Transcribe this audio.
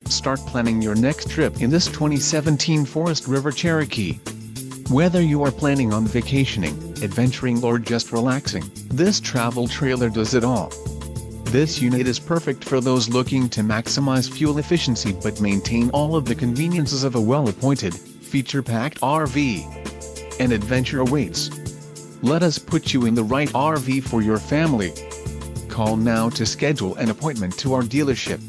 Start planning your next trip in this 2017 Forest River Cherokee. Whether you are planning on vacationing, adventuring or just relaxing, this travel trailer does it all. This unit is perfect for those looking to maximize fuel efficiency but maintain all of the conveniences of a well-appointed, feature-packed RV. An adventure awaits. Let us put you in the right RV for your family. Call now to schedule an appointment to our dealership.